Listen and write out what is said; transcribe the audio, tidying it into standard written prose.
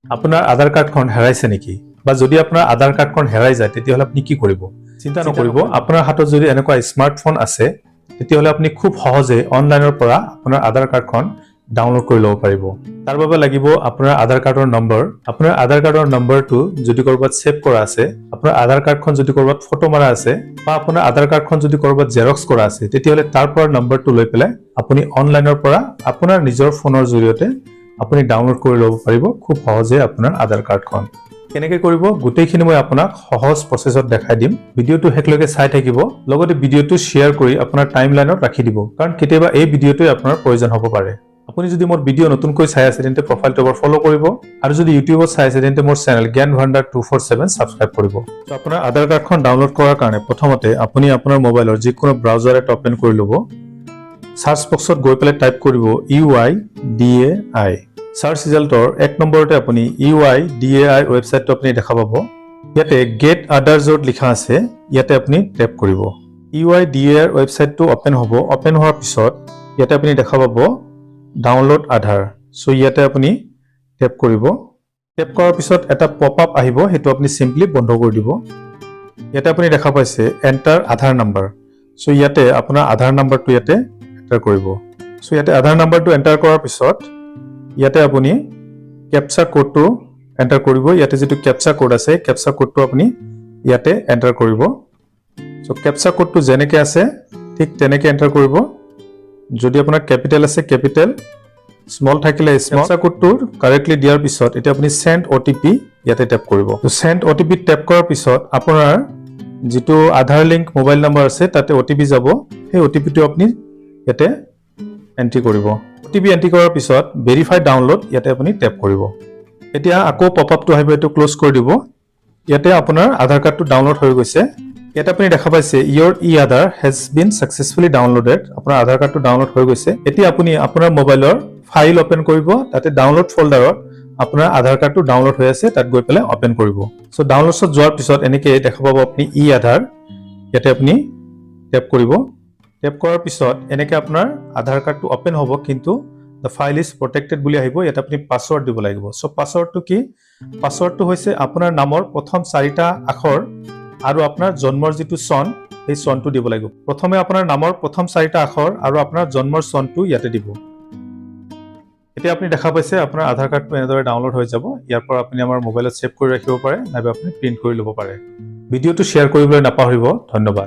আপোনাৰ আধাৰ কাৰ্ডখন হেৰাইছে নেকি বা যদি আপোনাৰ আধাৰ কাৰ্ডখন হেৰাই যায় তেতিয়াহ'লে আপুনি কি কৰিব চিন্তা নকৰিব আপোনাৰ হাতত যদি এনেকুৱা স্মাৰ্টফোন আছে তেতিয়াহ'লে আপুনি খুব সহজে অনলাইনৰ পৰা আপোনাৰ আধাৰ কাৰ্ডখন ডাউনলোড কৰি ল'ব পাৰিব তাৰ বাবে লাগিব আপোনাৰ আধাৰ কাৰ্ডৰ নম্বৰ আপোনাৰ আধাৰ কাৰ্ডৰ নম্বৰটো যদি কৰবাত সেভ কৰা আছে আপোনাৰ আধাৰ কাৰ্ডখন যদি কৰবাত ফটো মাৰা আছে বা আপোনাৰ আধাৰ কাৰ্ডখন যদি কৰবাত জেৰক্স কৰা আছে তেতিয়াহ'লে তাৰ পৰা নম্বৰটো লৈ পেলাই আপুনি অনলাইনৰ পৰা আপোনাৰ নিজৰ ফোনৰ জৰিয়তে আপুনি ডাউনলোড কৰি ল'ব পাৰিব খুব সহজে আপোনাৰ আধাৰ কাৰ্ডখন কেনেকৈ কৰিব গোটেইখিনি মই আপোনাক সহজ প্ৰচেছত দেখাই দিম ভিডিঅ'টো হেকলৈকে চাই থাকিব লগতে ভিডিঅ'টো শেয়াৰ কৰি আপোনাৰ টাইমলাইনত ৰাখি দিব কাৰণ কেতিয়াবা এই ভিডিঅ'টোৱে আপোনাৰ প্ৰয়োজন হ'ব পাৰে আপুনি যদি মোৰ ভিডিঅ' নতুনকৈ চাই আছে তেন্তে প্ৰফাইলটো এবাৰ ফলো কৰিব আৰু যদি ইউটিউবত চাই আছে তেন্তে মোৰ চেনেল জ্ঞান ভাণ্ডাৰ 247 সাবস্ক্ৰাইব কৰিব তো আপোনাৰ আধাৰ কাৰ্ডখন ডাউনলোড কৰাৰ কাৰণে প্ৰথমতে আপুনি আপোনাৰ মোবাইলৰ যিকোনো ব্ৰাউজাৰ এটা ওপেন কৰি ল'ব সাৰ্চ বক্সত গৈ পেলাই টাইপ কৰিব UIDAI সাৰ্চ ৰেজাল্টৰ এক নম্বৰতে আপুনি UIDAI ওয়েবসাইটটো আপুনি দেখা পাব ইয়াতে গেট আদাৰ্ছত লিখা আছে ইয়াতে আপুনি ট্যাপ কৰিব UIDAI ওয়েবসাইটটো ওপেন হ'ব ওপেন হোৱাৰ পিছত ইয়াতে আপুনি দেখা পাব ডাউনলোড আধাৰ সো ইয়াতে আপুনি ট্যাপ কৰিব ট্যাপ কৰাৰ পিছত এটা পপ আপ আহিব হেতু আপুনি সিম্পলি বন্ধ কৰি দিব ইয়াতে আপুনি দেখা পাইছে এন্টাৰ আধাৰ নম্বৰ সো ইয়াতে আপোনাৰ আধাৰ নম্বৰটো ইয়াতে এন্টাৰ কৰিব সো ইয়াতে আধাৰ নম্বৰটো এন্টাৰ কৰাৰ পিছত ইয়াতে আপুনি ক্যাপচা কোডটো এন্টাৰ কৰিব ইয়াতে যেটো ক্যাপচা কোড আছে ক্যাপচা কোডটো আপুনি ইয়াতে এন্টাৰ কৰিব সো ক্যাপচা কোডটো যেনেকৈ আছে ঠিক তেনেকৈ এন্টাৰ কৰিব যদি আপোনাৰ ক্যাপিটাল আছে ক্যাপিটাল স্মল থাকিলে স্মল ক্যাপচা কোডটোৰ কাৰেক্টলি দিয়াৰ পিছত এটা আপুনি সেন্ড OTP ইয়াতে ট্যাপ কৰিব তো সেন্ড OTP ট্যাপ কৰাৰ পিছত আপোনাৰ যেটো আধাৰ লিংক মোবাইল নম্বৰ আছে তাতে OTP যাব সেই OTPটো আপুনি ইয়াতে এন্ট্ৰি কৰিব OTP এন্ট্ৰি কৰাৰ পিছত ভেৰিফাই ডাউনলোড ইয়াতে আপুনি ট্যাপ কৰিব এতিয়া আকৌ পপআপটো আহিব এটো ক্লোজ কৰি দিব ইয়াতে আপোনাৰ আধাৰ কাৰ্ডটো ডাউনলোড হৈ গৈছে ইয়াতে আপুনি দেখা পাইছে your Aadhaar has been successfully downloaded আপোনাৰ আধাৰ কাৰ্ডটো ডাউনলোড হৈ গৈছে এতিয়া আপুনি আপোনাৰ মোবাইলৰ ফাইল ওপেন কৰিব তাতে ডাউনলোড ফোল্ডাৰত আপোনাৰ আধাৰ কাৰ্ডটো ডাউনলোড হৈ আছে তাত গৈ পেলাই ওপেন কৰিব সো ডাউনলোডছত যোৱাৰ পিছত এনেকৈ দেখা পাব আপুনি আধাৰ ইয়াতে আপুনি ট্যাপ কৰিব ট্যাপ কৰাৰ পিছত এনেকৈ আপোনাৰ আধাৰ কাৰ্ডটো ওপেন হ'ব কিন্তু the file is protected বুলি আহিব ইয়াত আপুনি পাসওয়ার্ড দিব লাগিব সো পাসওয়ার্ডটো কি পাসওয়ার্ডটো হৈছে আপোনাৰ নামৰ প্ৰথম 4টা আখৰ আৰু আপোনাৰ জন্মৰ যেটো সন এই সনটো দিব লাগিব প্ৰথমে আপোনাৰ নামৰ প্ৰথম 4টা আখৰ আৰু আপোনাৰ জন্মৰ সনটো ইয়াতে দিব এতিয়া আপুনি দেখা পাইছে আপোনাৰ আধাৰ কাৰ্ডটো এনেদৰে ডাউনলোড হৈ যাব ইয়াৰ পৰা আপুনি আমাৰ মোবাইলত সেভ কৰি ৰাখিব পাৰে নাইবা আপুনি প্ৰিন্ট কৰি ল'ব পাৰে ভিডিঅ'টো শেয়াৰ কৰিবলৈ নাপাহৰিব ধন্যবাদ